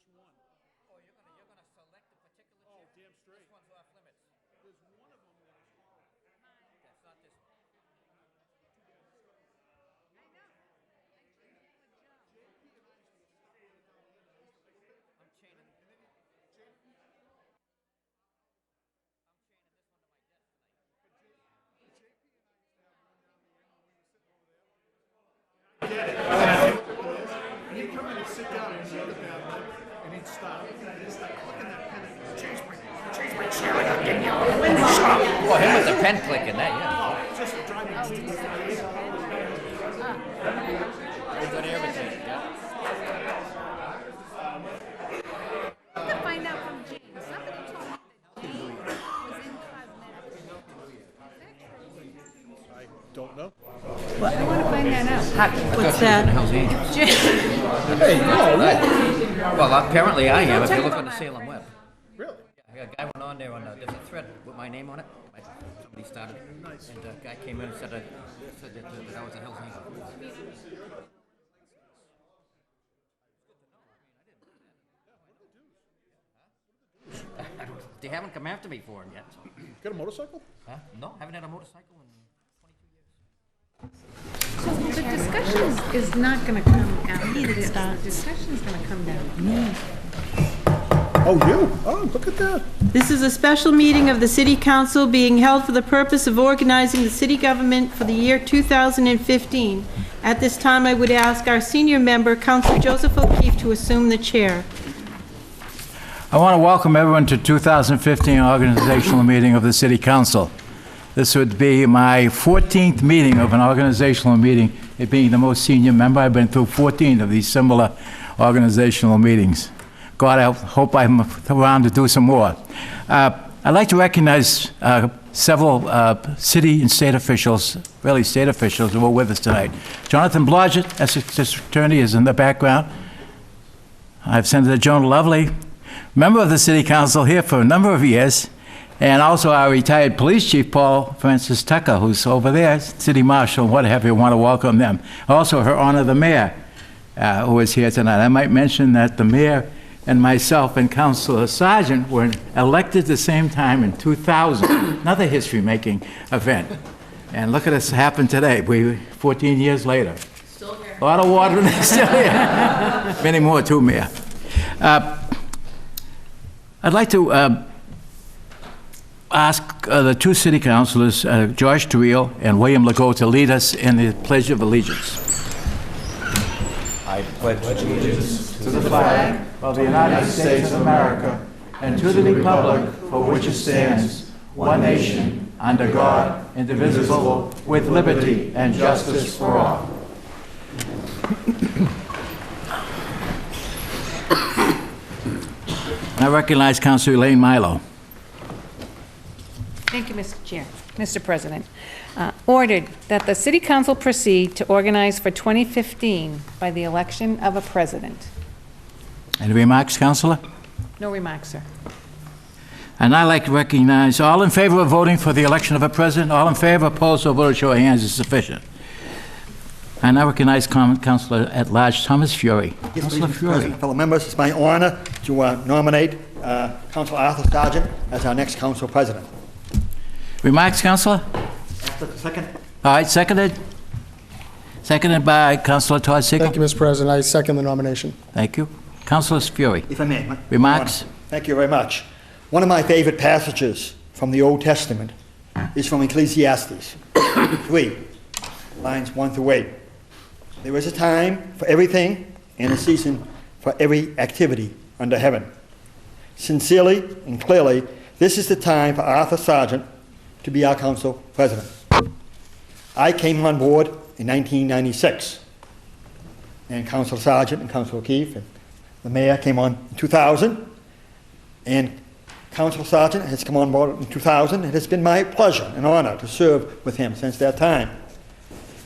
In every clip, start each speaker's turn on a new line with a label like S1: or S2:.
S1: which one.
S2: Oh, you're gonna select a particular chair?
S1: Oh, damn straight.
S2: This one's off limits.
S1: There's one of them that is horrible.
S2: That's not this one. I'm chaining. I'm chaining this one to my desk tonight.
S1: And he'd come in and sit down in the other bathroom, and he'd stop. And he'd start clicking that pen. Change my chair. I'm getting you. Stop.
S2: Well, him with the pen clicking, that, yeah.
S1: Just driving me stupid.
S2: Very good everything, yeah.
S3: I have to find out from James. Somebody told me that James was in cosmetics.
S1: I don't know.
S3: Well, I want to find that out. What's that?
S1: Hey, no.
S2: Well, apparently I am, if you look on the Salem web.
S1: Really?
S2: Yeah, a guy went on there, there's a thread with my name on it. Somebody started it.
S1: Nice.
S2: And a guy came in and said that I was a Hell's Angel. They haven't come after me for him yet. So.
S1: Got a motorcycle?
S2: Huh? No, haven't had a motorcycle in 22 years.
S3: So the discussion is not going to come after this. The discussion is going to come down to me.
S1: Oh, you? Oh, look at that.
S4: This is a special meeting of the City Council being held for the purpose of organizing the city government for the year 2015. At this time, I would ask our senior member, Councilor Joseph O'Keefe, to assume the chair.
S5: I want to welcome everyone to 2015 organizational meeting of the City Council. This would be my 14th meeting of an organizational meeting, it being the most senior member. I've been through 14 of these similar organizational meetings. God, I hope I'm around to do some more. I'd like to recognize several city and state officials, really state officials, who are with us tonight. Jonathan Blodgett, Essex Attorney, is in the background. I have Senator Joan Lovely, member of the City Council here for a number of years, and also our retired police chief, Paul Francis Tucker, who's over there, city marshal, what have you, want to welcome them. Also, Her Honor the Mayor, who is here tonight. I might mention that the mayor and myself and Councilor Sargent were elected at the same time in 2000, another history-making event. And look at us happen today, 14 years later.
S3: Still here.
S5: A lot of water and still here. Many more too, Mayor. I'd like to ask the two city councilors, George Terrell and William Legault, to lead us in the Pledge of Allegiance. I pledge allegiance to the flag of the United States of America and to the republic for which it stands, one nation, under God, indivisible, with liberty and justice for all. I recognize Councilor Elaine Milo.
S3: Thank you, Mr. Chair. Mr. President. Ordered that the City Council proceed to organize for 2015 by the election of a president.
S5: Any remarks, Councilor?
S3: No remarks, sir.
S5: And I'd like to recognize all in favor of voting for the election of a president. All in favor, opposed, or voted, show of hands is sufficient. I now recognize Councilor at Large Thomas Fury.
S6: Yes,
S5: Councilor
S6: Mr.
S5: Fury.
S6: President, fellow members, it's my honor to nominate Councilor Arthur Sargent as our next council president.
S5: Remarks, Councilor?
S6: Second.
S5: All right, seconded. Seconded by Councilor Todd Siegel.
S7: Thank you, Mr. President. I second the nomination.
S5: Thank you. Councilor Fury.
S6: If I may.
S5: Remarks?
S6: Thank you very much. One of my favorite passages from the Old Testament is from Ecclesiastes 3, lines 1 through 8. There is a time for everything and a season for every activity under heaven. Sincerely and clearly, this is the time for Arthur Sargent to be our council president. I came on board in 1996, and Councilor Sargent and Councilor O'Keefe and the mayor came on in 2000, and Councilor Sargent has come on board in 2000. It has been my pleasure and honor to serve with him since that time.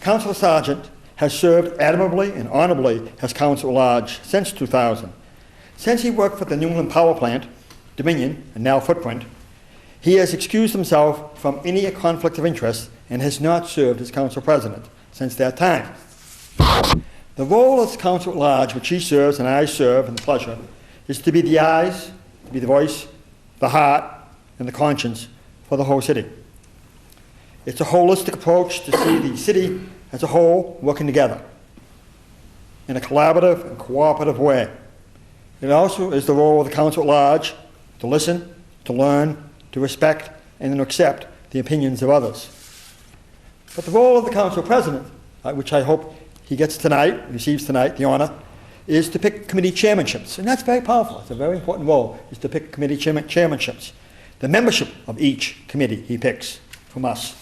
S6: Councilor Sargent has served admirably and honorably as council at large since 2000. Since he worked for the New England Power Plant, Dominion, and now Footprint, he has excused himself from any conflict of interest and has not served as council president since that time. The role as council at large, which he serves and I serve in the pleasure, is to be the eyes, to be the voice, the heart, and the conscience for the whole city. It's a holistic approach to see the city as a whole working together in a collaborative and cooperative way. It also is the role of the council at large to listen, to learn, to respect, and to accept the opinions of others. But the role of the council president, which I hope he gets tonight, receives tonight, the honor, is to pick committee chairmanships. And that's very powerful. It's a very important role, is to pick committee chairmanships. The membership of each committee he picks from us.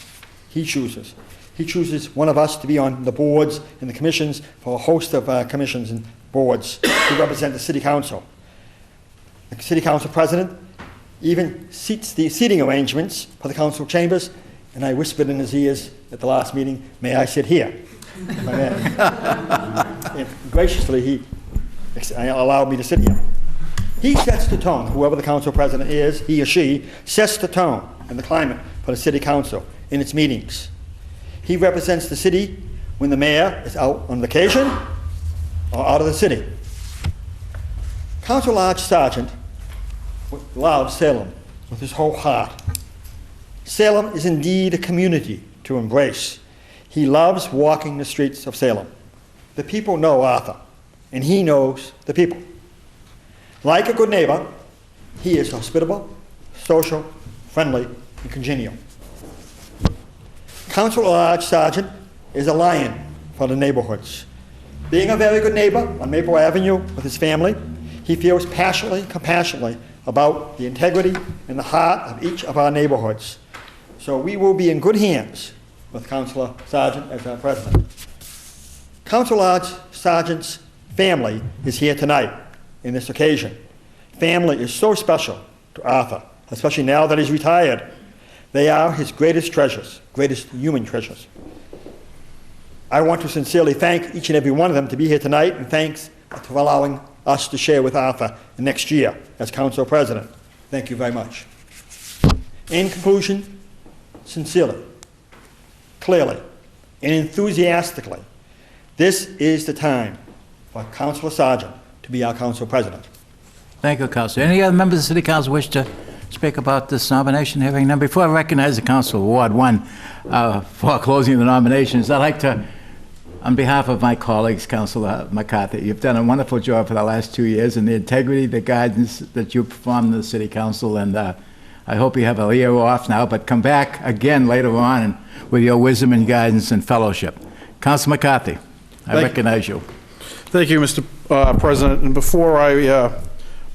S6: He chooses. He chooses one of us to be on the boards and the commissions for a host of commissions and boards to represent the city council. The city council president even seats the seating arrangements for the council chambers, and I whispered in his ears at the last meeting, "May I sit here?" And graciously, he allowed me to sit here. He sets the tone. Whoever the council president is, he or she, sets the tone and the climate for the city council in its meetings. He represents the city when the mayor is out on vacation or out of the city. Council Large Sergeant loved Salem with his whole heart. Salem is indeed a community to embrace. He loves walking the streets of Salem. The people know Arthur, and he knows the people. Like a good neighbor, he is hospitable, social, friendly, and congenial. Council Large Sergeant is a lion for the neighborhoods. Being a very good neighbor on Maple Avenue with his family, he feels passionately, compassionately about the integrity and the heart of each of our neighborhoods. So we will be in good hands with Councilor Sargent as our president. Council Large Sergeant's family is here tonight in this occasion. Family is so special to Arthur, especially now that he's retired. They are his greatest treasures, greatest human treasures. I want to sincerely thank each and every one of them to be here tonight, and thanks for allowing us to share with Arthur next year as council president. Thank you very much. In conclusion, sincerely, clearly, and enthusiastically, this is the time for Councilor Sargent to be our council president.
S5: Thank you, Councilor. Any other members of the City Council wish to speak about this nomination? Hearing none. Before I recognize the Council of Ward 1 for closing the nominations, I'd like to, on behalf of my colleagues, Councilor McCarthy, you've done a wonderful job for the last 2 years, and the integrity, the guidance that you performed in the City Council, and I hope you have a year off now, but come back again later on and with your wisdom and guidance and fellowship. Councilor McCarthy, I recognize you.
S8: Thank you, Mr. President. And before I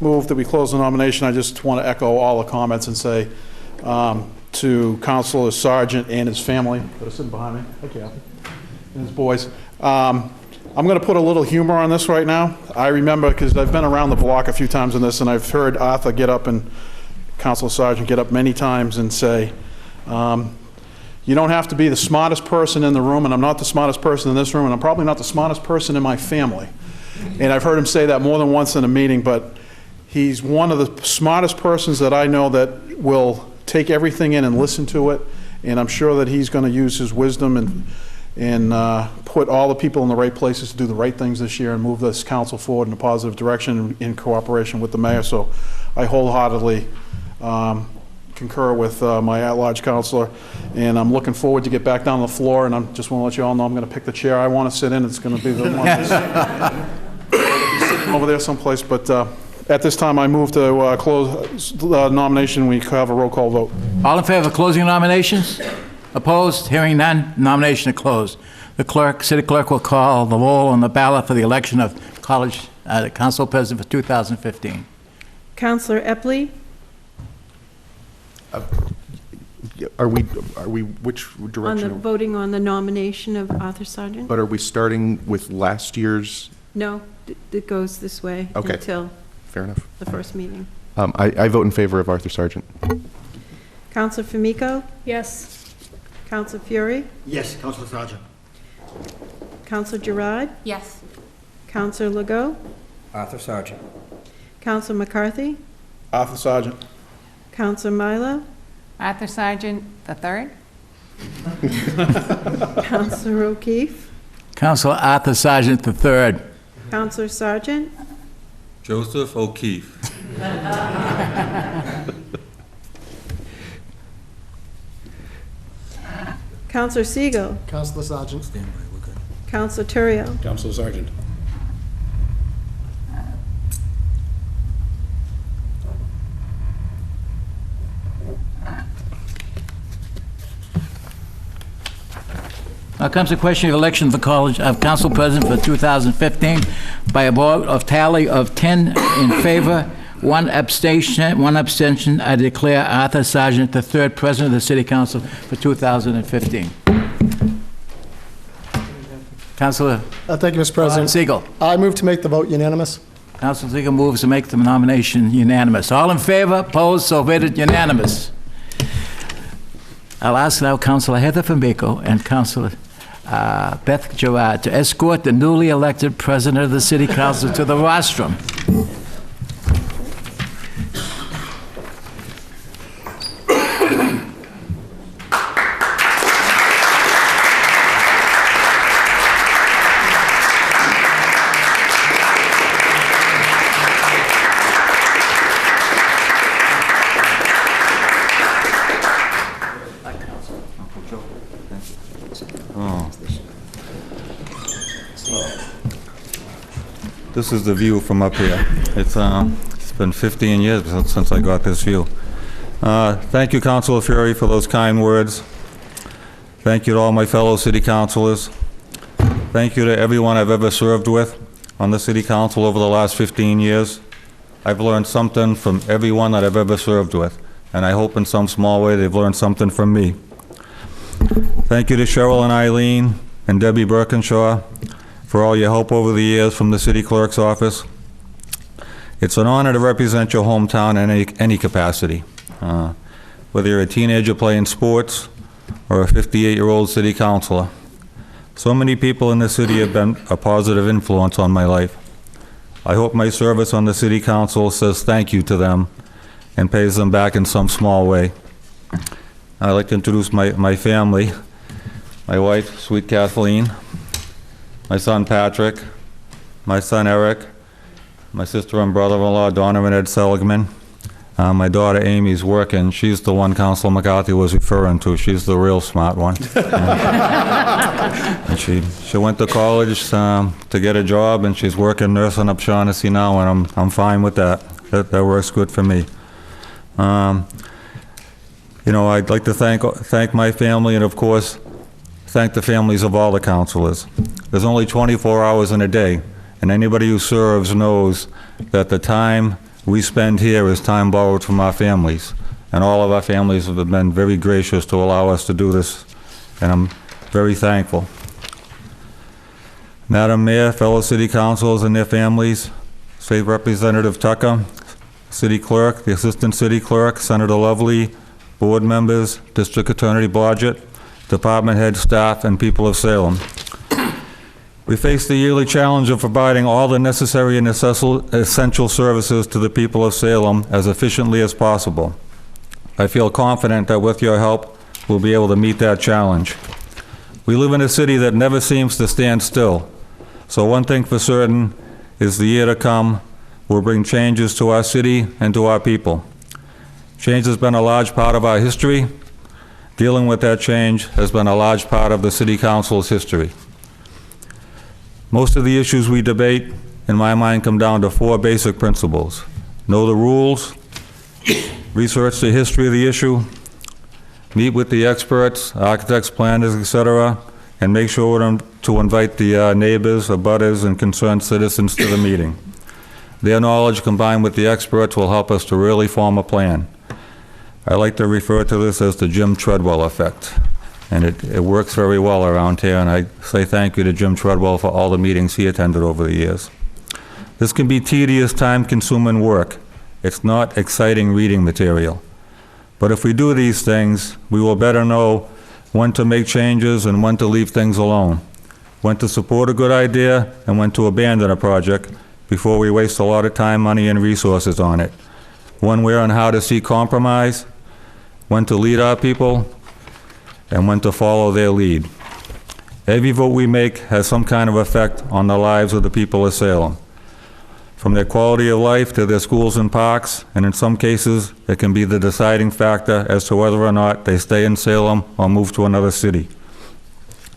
S8: move that we close the nomination, I just want to echo all the comments and say to Councilor Sargent and his family that are sitting behind me, hi Kathy, and his boys. I'm going to put a little humor on this right now. I remember, because I've been around the block a few times on this, and I've heard Arthur get up and Councilor Sargent get up many times and say, you don't have to be the smartest person in the room, and I'm not the smartest person in this room, and I'm probably not the smartest person in my family. And I've heard him say that more than once in a meeting, but he's one of the smartest persons that I know that will take everything in and listen to it, and I'm sure that he's going to use his wisdom and put all the people in the right places to do the right things this year and move this council forward in a positive direction in cooperation with the mayor. So I wholeheartedly concur with my at-large councilor, and I'm looking forward to get back down on the floor, and I just want to let you all know I'm going to pick the chair I want to sit in. It's going to be the one sitting over there someplace, but at this time I move to close the nomination. We have a roll call vote.
S5: All in favor of closing nominations? Opposed? Hearing none, nomination is closed. The city clerk will call the roll on the ballot for the election of council president for 2015.
S4: Councilor Epley?
S9: Are we, which direction?
S4: Voting on the nomination of Arthur Sargent?
S9: But are we starting with last year's?
S4: No, it goes this way
S9: Okay.
S4: until
S9: Fair enough.
S4: the first meeting.
S9: I vote in favor of Arthur Sargent.
S4: Councilor Famico?
S3: Yes.
S4: Councilor Fury?
S6: Yes, Councilor Sargent.
S4: Councilor Gerard?
S3: Yes.
S4: Councilor Legault?
S2: Arthur Sargent.
S4: Councilor McCarthy?
S8: Arthur Sargent.
S4: Councilor Milo?
S3: Arthur Sargent III.
S4: Councilor O'Keefe?
S5: Councilor Arthur Sargent III.
S4: Councilor Sargent?
S10: Joseph O'Keefe.
S4: Counselor Siegel.
S7: Counselor Sargent.
S4: Counselor Terrio.
S8: Counselor Sargent.
S5: Now comes the question of election of the College of Council President for 2015 by a vote of tally of 10 in favor, one abstention. I declare Arthur Sargent the third President of the City Council for 2015. Councilor
S7: Thank you, Mr. President.
S5: Siegel.
S7: I move to make the vote unanimous.
S5: Councilor Siegel moves to make the nomination unanimous. All in favor, opposed, so voted unanimous. I'll ask now Councilor Heather Fambico and Councilor Beth Gerard to escort the newly elected President of the City Council to the rostrum.
S10: This is the view from up here. It's been 15 years since I got this view. Thank you, Councilor Fury, for those kind words. Thank you to all my fellow city councilors. Thank you to everyone I've ever served with on the city council over the last 15 years. I've learned something from everyone that I've ever served with, and I hope in some small way they've learned something from me. Thank you to Cheryl and Eileen and Debbie Birkinshaw for all your help over the years from the city clerk's office. It's an honor to represent your hometown in any capacity. Whether you're a teenager playing sports or a 58-year-old city councilor. So many people in the city have been a positive influence on my life. I hope my service on the city council says thank you to them and pays them back in some small way. I'd like to introduce my family, my wife, sweet Kathleen, my son Patrick, my son Eric, my sister and brother-in-law Donna and Ed Seligman. My daughter Amy's working. She's the one Councilor McCarthy was referring to. She's the real smart one. And she went to college to get a job, and she's working nursing up Shaughnessy now, and I'm fine with that. That works good for me. You know, I'd like to thank my family, and of course, thank the families of all the councilors. There's only 24 hours in a day, and anybody who serves knows that the time we spend here is time borrowed from our families, and all of our families have been very gracious to allow us to do this, and I'm very thankful. Madam Mayor, fellow city councilors and their families, State Representative Tucker, City Clerk, the Assistant City Clerk, Senator Lovely, board members, District Attorney Blodgett, department head staff, and people of Salem. We face the yearly challenge of providing all the necessary and essential services to the people of Salem as efficiently as possible. I feel confident that with your help, we'll be able to meet that challenge. We live in a city that never seems to stand still. So one thing for certain is the year to come will bring changes to our city and to our people. Change has been a large part of our history. Dealing with that change has been a large part of the City Council's history. Most of the issues we debate, in my mind, come down to four basic principles. Know the rules, research the history of the issue, meet with the experts, architects, planners, etc., and make sure to invite the neighbors, abutters, and concerned citizens to the meeting. Their knowledge combined with the experts will help us to really form a plan. I like to refer to this as the Jim Treadwell effect. And it works very well around here, and I say thank you to Jim Treadwell for all the meetings he attended over the years. This can be tedious, time-consuming work. It's not exciting reading material. But if we do these things, we will better know when to make changes and when to leave things alone, when to support a good idea and when to abandon a project before we waste a lot of time, money, and resources on it, when, where, and how to seek compromise, when to lead our people, and when to follow their lead. Every vote we make has some kind of effect on the lives of the people of Salem. from their quality of life to their schools and parks, and in some cases, it can be the deciding factor as to whether or not they stay in Salem or move to another city.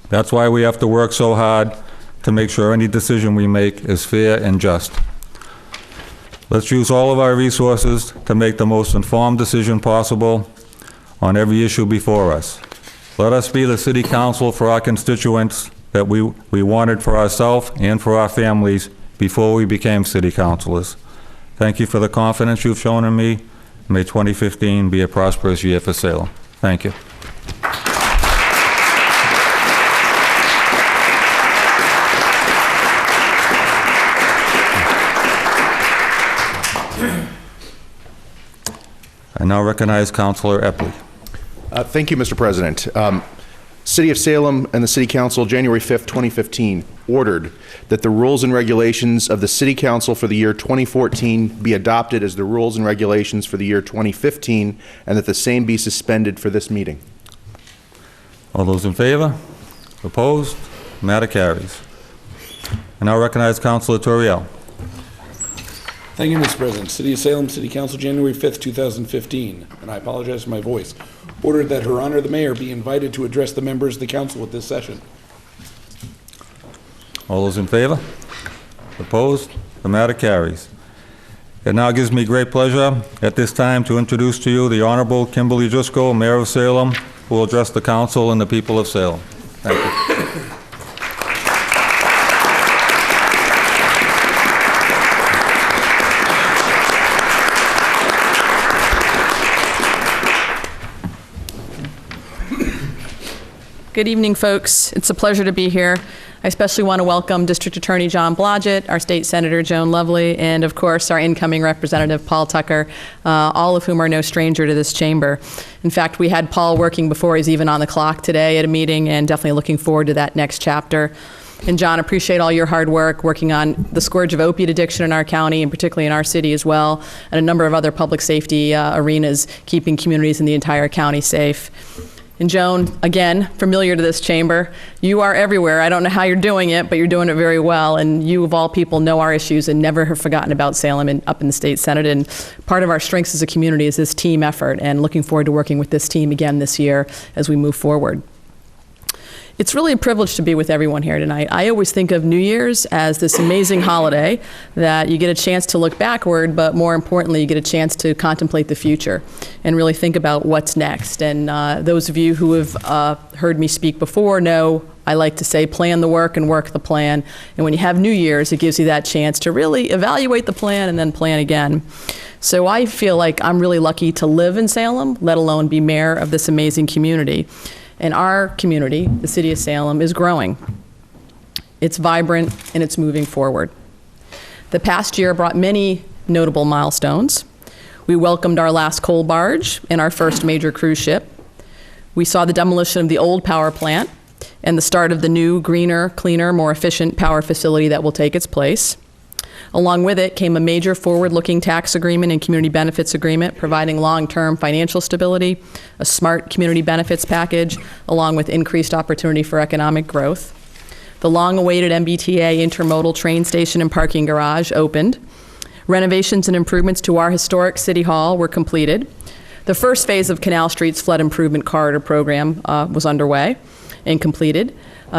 S10: That's why we have to work so hard to make sure any decision we make is fair and just. Let's use all of our resources to make the most informed decision possible on every issue before us. Let us be the city council for our constituents that we wanted for ourselves and for our families before we became city councilors. Thank you for the confidence you've shown in me. May 2015 be a prosperous year for Salem. Thank you. I now recognize Councilor Epley.
S9: Thank you, Mr. President. City of Salem and the City Council, January 5th, 2015, ordered that the rules and regulations of the City Council for the year 2014 be adopted as the rules and regulations for the year 2015, and that the same be suspended for this meeting.
S10: All those in favor? Opposed? Matter carries. I now recognize Councilor Toriel.
S11: Thank you, Mr. President. City of Salem, City Council, January 5th, 2015, and I apologize for my voice, ordered that Her Honor the Mayor be invited to address the members of the council at this session.
S10: All those in favor? Opposed? The matter carries. It now gives me great pleasure at this time to introduce to you the Honorable Kimberly Driscoll, Mayor of Salem, who will address the council and the people of Salem. Thank you.
S12: Good evening, folks. It's a pleasure to be here. I especially want to welcome District Attorney John Blodgett, our State Senator Joan Lovely, and of course our incoming Representative Paul Tucker, all of whom are no stranger to this chamber. In fact, we had Paul working before he's even on the clock today at a meeting, and definitely looking forward to that next chapter. And John, appreciate all your hard work working on the scourge of opiate addiction in our county, and particularly in our city as well, and a number of other public safety arenas, keeping communities in the entire county safe. And Joan, again, familiar to this chamber, you are everywhere. I don't know how you're doing it, but you're doing it very well. And you, of all people, know our issues and never have forgotten about Salem and up in the state Senate. And part of our strengths as a community is this team effort, and looking forward to working with this team again this year as we move forward. It's really a privilege to be with everyone here tonight. I always think of New Year's as this amazing holiday that you get a chance to look backward, but more importantly, you get a chance to contemplate the future and really think about what's next. And those of you who have heard me speak before know I like to say plan the work and work the plan. And when you have New Year's, it gives you that chance to really evaluate the plan and then plan again. So I feel like I'm really lucky to live in Salem, let alone be mayor of this amazing community. And our community, the city of Salem, is growing. It's vibrant and it's moving forward. The past year brought many notable milestones. We welcomed our last coal barge and our first major cruise ship. We saw the demolition of the old power plant and the start of the new, greener, cleaner, more efficient power facility that will take its place. Along with it came a major forward-looking tax agreement and community benefits agreement, providing long-term financial stability, a smart community benefits package, along with increased opportunity for economic growth. The long-awaited MBTA intermodal train station and parking garage opened. Renovations and improvements to our historic City Hall were completed. The first phase of Canal Street's flood improvement corridor program was underway and completed.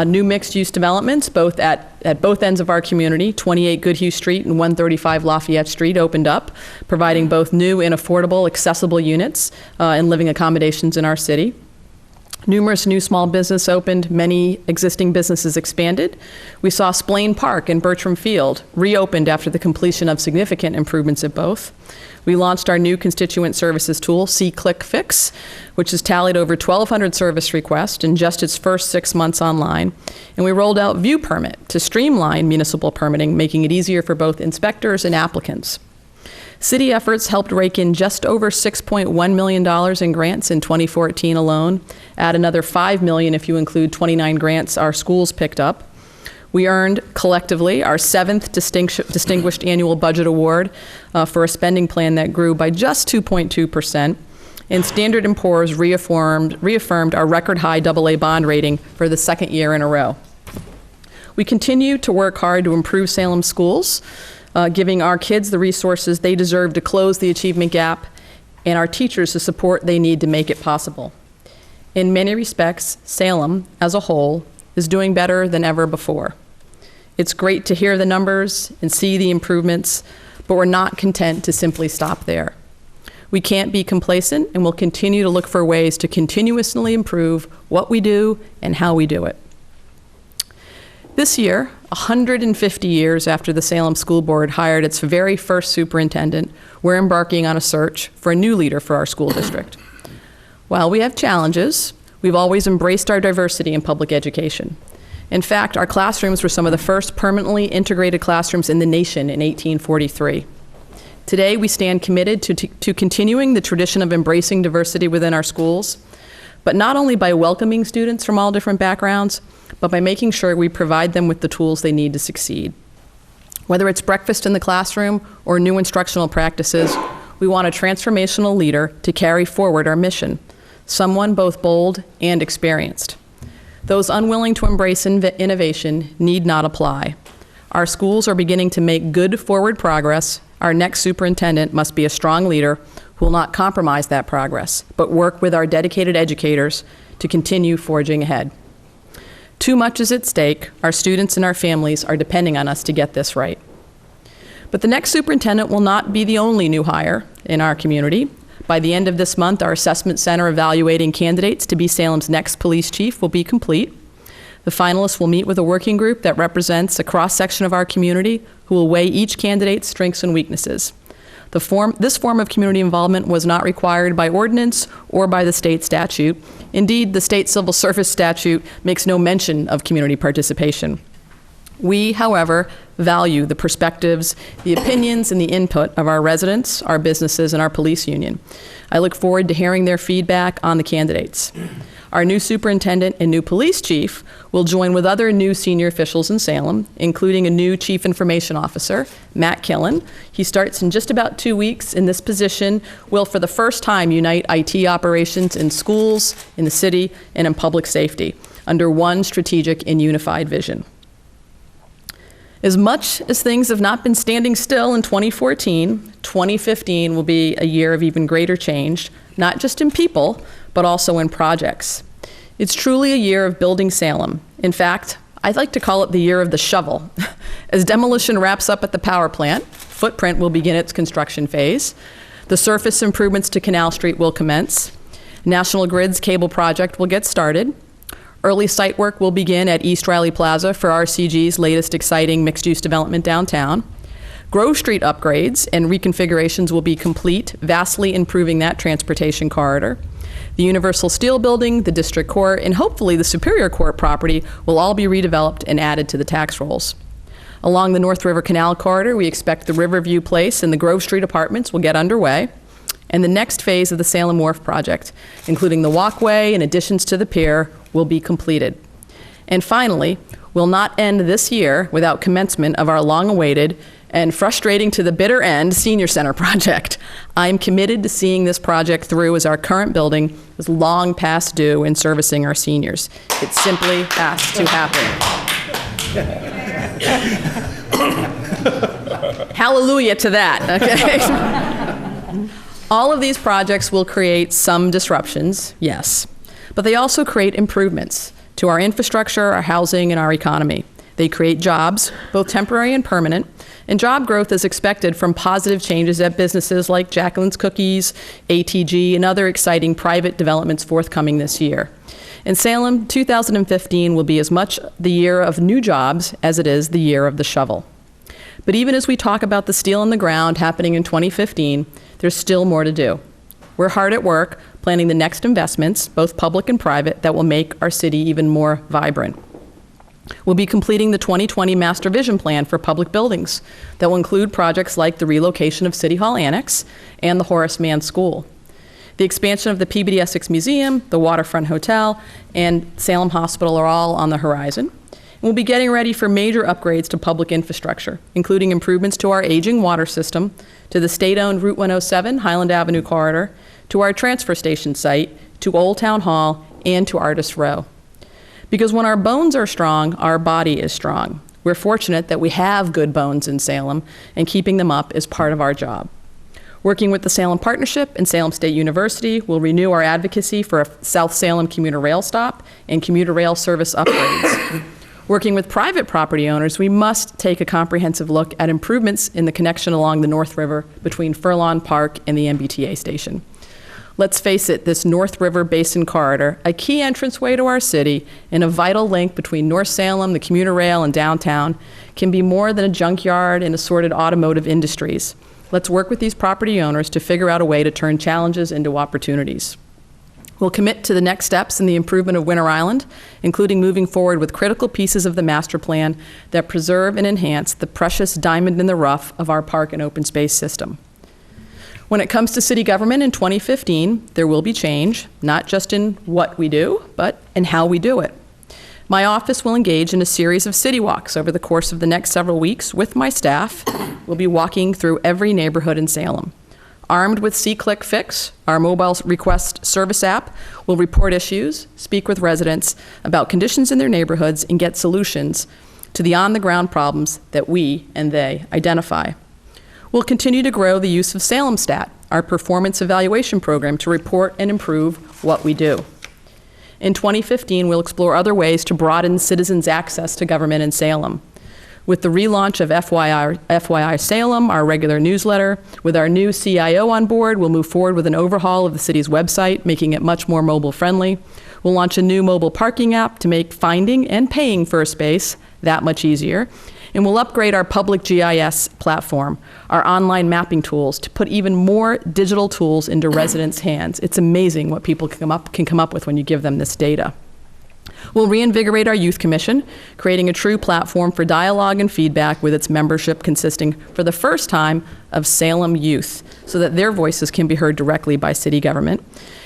S12: New mixed-use developments, both at both ends of our community, 28 Goodhue Street and 135 Lafayette Street opened up, providing both new and affordable, accessible units and living accommodations in our city. Numerous new small business opened, many existing businesses expanded. We saw Splain Park and Bertram Field reopened after the completion of significant improvements at both. We launched our new constituent services tool, See-Click-Fix, which has tallied over 1,200 service requests in just its first 6 months online. And we rolled out View Permit to streamline municipal permitting, making it easier for both inspectors and applicants. City efforts helped rake in just over $6.1 million in grants in 2014 alone. Add another $5 million if you include 29 grants our schools picked up. We earned, collectively, our 7th Distinguished Annual Budget Award for a spending plan that grew by just 2.2%. And Standard & Poor's reaffirmed our record-high AA bond rating for the second year in a row. We continue to work hard to improve Salem schools. giving our kids the resources they deserve to close the achievement gap, and our teachers the support they need to make it possible. In many respects, Salem, as a whole, is doing better than ever before. It's great to hear the numbers and see the improvements, but we're not content to simply stop there. We can't be complacent, and we'll continue to look for ways to continuously improve what we do and how we do it. This year, 150 years after the Salem School Board hired its very first superintendent, we're embarking on a search for a new leader for our school district. While we have challenges, we've always embraced our diversity in public education. In fact, our classrooms were some of the first permanently integrated classrooms in the nation in 1843. Today, we stand committed to continuing the tradition of embracing diversity within our schools, but not only by welcoming students from all different backgrounds, but by making sure we provide them with the tools they need to succeed. Whether it's breakfast in the classroom or new instructional practices, we want a transformational leader to carry forward our mission, someone both bold and experienced. Those unwilling to embrace innovation need not apply. Our schools are beginning to make good forward progress. Our next superintendent must be a strong leader who will not compromise that progress, but work with our dedicated educators to continue forging ahead. Too much is at stake. Our students and our families are depending on us to get this right. But the next superintendent will not be the only new hire in our community. By the end of this month, our assessment center evaluating candidates to be Salem's next police chief will be complete. The finalists will meet with a working group that represents a cross-section of our community who will weigh each candidate's strengths and weaknesses. This form of community involvement was not required by ordinance or by the state statute. Indeed, the state civil service statute makes no mention of community participation. We, however, value the perspectives, the opinions, and the input of our residents, our businesses, and our police union. I look forward to hearing their feedback on the candidates. Our new superintendent and new police chief will join with other new senior officials in Salem, including a new chief information officer, Matt Killen. He starts in just about 2 weeks. In this position, will for the first time unite IT operations in schools, in the city, and in public safety under one strategic and unified vision. As much as things have not been standing still in 2014, 2015 will be a year of even greater change, not just in people, but also in projects. It's truly a year of building Salem. In fact, I'd like to call it the year of the shovel. As demolition wraps up at the power plant, Footprint will begin its construction phase. The surface improvements to Canal Street will commence. National Grid's cable project will get started. Early site work will begin at East Riley Plaza for RCG's latest exciting mixed-use development downtown. Grove Street upgrades and reconfigurations will be complete, vastly improving that transportation corridor. The Universal Steel Building, the District Court, and hopefully the Superior Court property will all be redeveloped and added to the tax rolls. Along the North River Canal corridor, we expect the Riverview Place and the Grove Street apartments will get underway. And the next phase of the Salem Wharf project, including the walkway and additions to the pier, will be completed. And finally, we'll not end this year without commencement of our long-awaited and frustrating to the bitter end Senior Center project. I'm committed to seeing this project through as our current building is long past due in servicing our seniors. It simply has to happen. Hallelujah to that, okay? All of these projects will create some disruptions, yes, but they also create improvements to our infrastructure, our housing, and our economy. They create jobs, both temporary and permanent, and job growth is expected from positive changes at businesses like Jacqueline's Cookies, ATG, and other exciting private developments forthcoming this year. In Salem, 2015 will be as much the year of new jobs as it is the year of the shovel. But even as we talk about the steel in the ground happening in 2015, there's still more to do. We're hard at work planning the next investments, both public and private, that will make our city even more vibrant. We'll be completing the 2020 Master Vision Plan for public buildings that will include projects like the relocation of City Hall Annex and the Horace Mann School. The expansion of the Peabody Essex Museum, the Waterfront Hotel, and Salem Hospital are all on the horizon. We'll be getting ready for major upgrades to public infrastructure, including improvements to our aging water system, to the state-owned Route 107 Highland Avenue corridor, to our transfer station site, to Old Town Hall, and to Artist Row. Because when our bones are strong, our body is strong. We're fortunate that we have good bones in Salem, and keeping them up is part of our job. Working with the Salem Partnership and Salem State University, we'll renew our advocacy for a South Salem commuter rail stop and commuter rail service upgrades. Working with private property owners, we must take a comprehensive look at improvements in the connection along the North River between Furlong Park and the MBTA station. Let's face it, this North River Basin corridor, a key entranceway to our city and a vital link between North Salem, the commuter rail, and downtown, can be more than a junkyard and assorted automotive industries. Let's work with these property owners to figure out a way to turn challenges into opportunities. We'll commit to the next steps in the improvement of Winter Island, including moving forward with critical pieces of the master plan that preserve and enhance the precious diamond in the rough of our park and open space system. When it comes to city government in 2015, there will be change, not just in what we do, but in how we do it. My office will engage in a series of city walks over the course of the next several weeks with my staff. We'll be walking through every neighborhood in Salem. Armed with C-Click Fix, our mobile request service app, we'll report issues, speak with residents about conditions in their neighborhoods, and get solutions to the on-the-ground problems that we and they identify. We'll continue to grow the use of Salem Stat, our performance evaluation program, to report and improve what we do. In 2015, we'll explore other ways to broaden citizens' access to government in Salem. With the relaunch of FYI Salem, our regular newsletter, with our new CIO on board, we'll move forward with an overhaul of the city's website, making it much more mobile-friendly. We'll launch a new mobile parking app to make finding and paying for a space that much easier. And we'll upgrade our public GIS platform, our online mapping tools, to put even more digital tools into residents' hands. It's amazing what people can come up with when you give them this data. We'll reinvigorate our Youth Commission, creating a true platform for dialogue and feedback with its membership consisting, for the first time, of Salem youth, so that their voices can be heard directly by city government.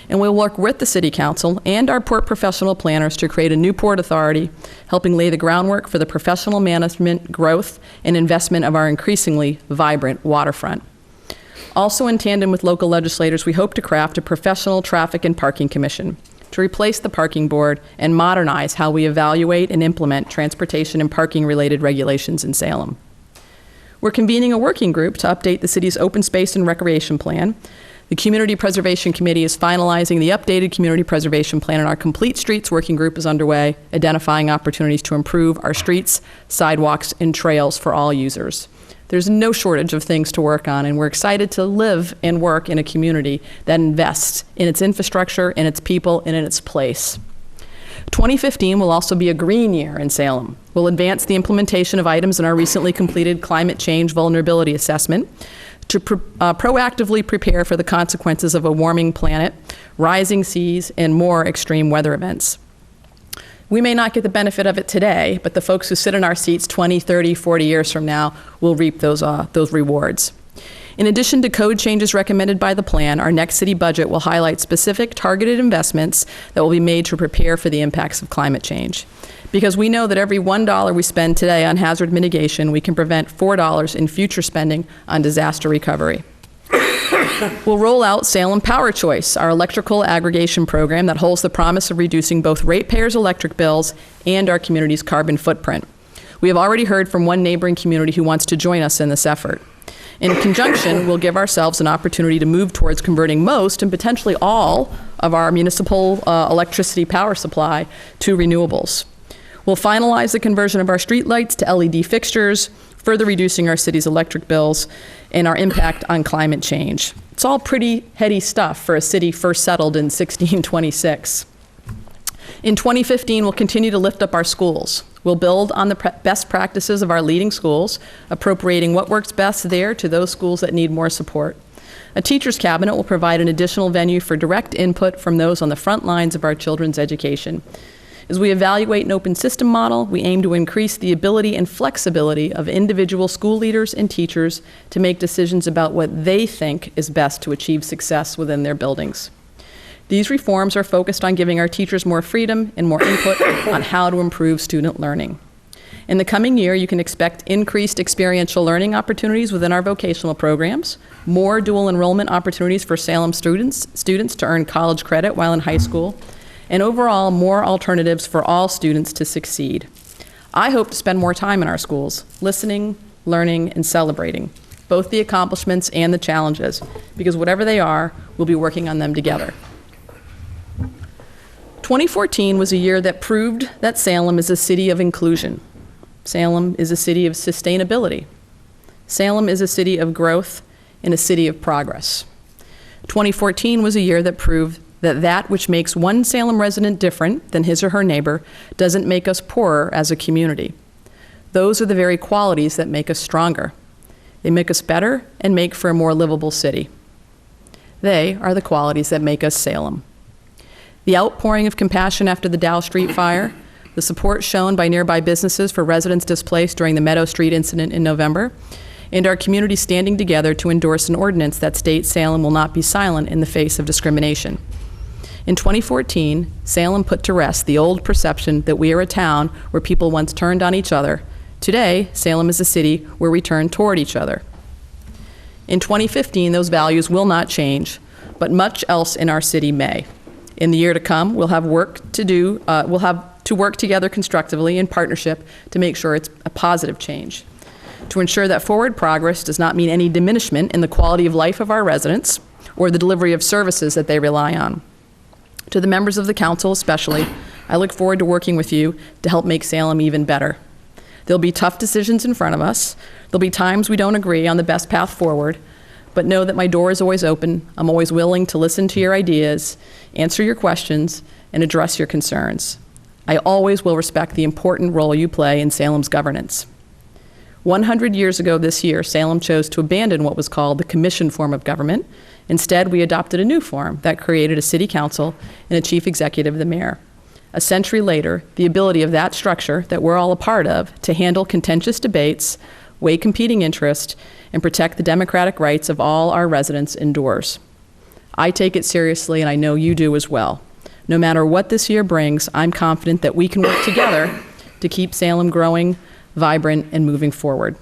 S12: And we'll work with the City Council and our port professional planners to create a new port authority, helping lay the groundwork for the professional management, growth, and investment of our increasingly vibrant waterfront. Also in tandem with local legislators, we hope to craft a professional traffic and parking commission to replace the parking board and modernize how we evaluate and implement transportation and parking-related regulations in Salem. We're convening a working group to update the city's open space and recreation plan. The Community Preservation Committee is finalizing the updated community preservation plan, and our Complete Streets working group is underway, identifying opportunities to improve our streets, sidewalks, and trails for all users. There's no shortage of things to work on, and we're excited to live and work in a community that invests in its infrastructure, in its people, and in its place. 2015 will also be a green year in Salem. We'll advance the implementation of items in our recently completed climate change vulnerability assessment to proactively prepare for the consequences of a warming planet, rising seas, and more extreme weather events. We may not get the benefit of it today, but the folks who sit in our seats 20, 30, 40 years from now will reap those rewards. In addition to code changes recommended by the plan, our next city budget will highlight specific targeted investments that will be made to prepare for the impacts of climate change. Because we know that every $1 we spend today on hazard mitigation, we can prevent $4 in future spending on disaster recovery. We'll roll out Salem Power Choice, our electrical aggregation program that holds the promise of reducing both ratepayers' electric bills and our community's carbon footprint. We have already heard from one neighboring community who wants to join us in this effort. In conjunction, we'll give ourselves an opportunity to move towards converting most and potentially all of our municipal electricity power supply to renewables. We'll finalize the conversion of our streetlights to LED fixtures, further reducing our city's electric bills and our impact on climate change. It's all pretty heady stuff for a city first settled in 1626. In 2015, we'll continue to lift up our schools. We'll build on the best practices of our leading schools, appropriating what works best there to those schools that need more support. A teacher's cabinet will provide an additional venue for direct input from those on the front lines of our children's education. As we evaluate an open system model, we aim to increase the ability and flexibility of individual school leaders and teachers to make decisions about what they think is best to achieve success within their buildings. These reforms are focused on giving our teachers more freedom and more input on how to improve student learning. In the coming year, you can expect increased experiential learning opportunities within our vocational programs, more dual enrollment opportunities for Salem students to earn college credit while in high school, and overall more alternatives for all students to succeed. I hope to spend more time in our schools, listening, learning, and celebrating, both the accomplishments and the challenges, because whatever they are, we'll be working on them together. 2014 was a year that proved that Salem is a city of inclusion. Salem is a city of sustainability. Salem is a city of growth and a city of progress. 2014 was a year that proved that that which makes one Salem resident different than his or her neighbor doesn't make us poorer as a community. Those are the very qualities that make us stronger. They make us better and make for a more livable city. They are the qualities that make us Salem. The outpouring of compassion after the Dow Street fire, the support shown by nearby businesses for residents displaced during the Meadow Street incident in November, and our community standing together to endorse an ordinance that states Salem will not be silent in the face of discrimination. In 2014, Salem put to rest the old perception that we are a town where people once turned on each other. Today, Salem is a city where we turn toward each other. In 2015, those values will not change, but much else in our city may. In the year to come, we'll have work to do. We'll have to work together constructively in partnership to make sure it's a positive change, to ensure that forward progress does not mean any diminishment in the quality of life of our residents or the delivery of services that they rely on. To the members of the council especially, I look forward to working with you to help make Salem even better. There'll be tough decisions in front of us. There'll be times we don't agree on the best path forward, but know that my door is always open. I'm always willing to listen to your ideas, answer your questions, and address your concerns. I always will respect the important role you play in Salem's governance. 100 years ago this year, Salem chose to abandon what was called the commission form of government. Instead, we adopted a new form that created a city council and a chief executive, the mayor. A century later, the ability of that structure that we're all a part of to handle contentious debates, weigh competing interests, and protect the democratic rights of all our residents endures. I take it seriously, and I know you do as well. No matter what this year brings, I'm confident that we can work together to keep Salem growing, vibrant, and moving forward.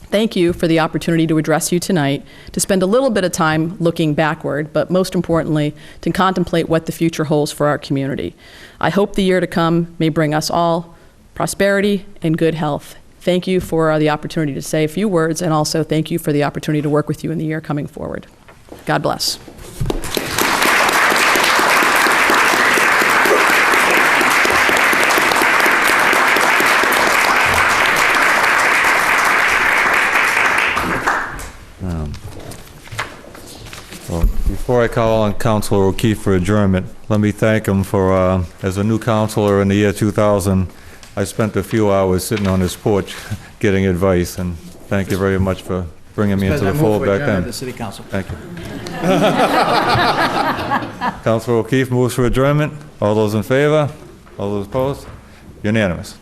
S12: Thank you for the opportunity to address you tonight, to spend a little bit of time looking backward, but most importantly, to contemplate what the future holds for our community. I hope the year to come may bring us all prosperity and good health. Thank you for the opportunity to say a few words, and also thank you for the opportunity to work with you in the year coming forward. God bless.
S10: Well, before I call on Councilor O'Keefe for adjournment, let me thank him for, as a new councilor in the year 2000, I spent a few hours sitting on his porch getting advice, and thank you very much for bringing me into the fold back then.
S5: The city council.
S10: Thank you. Councilor O'Keefe moves for adjournment. All those in favor? All those opposed? Unanimous.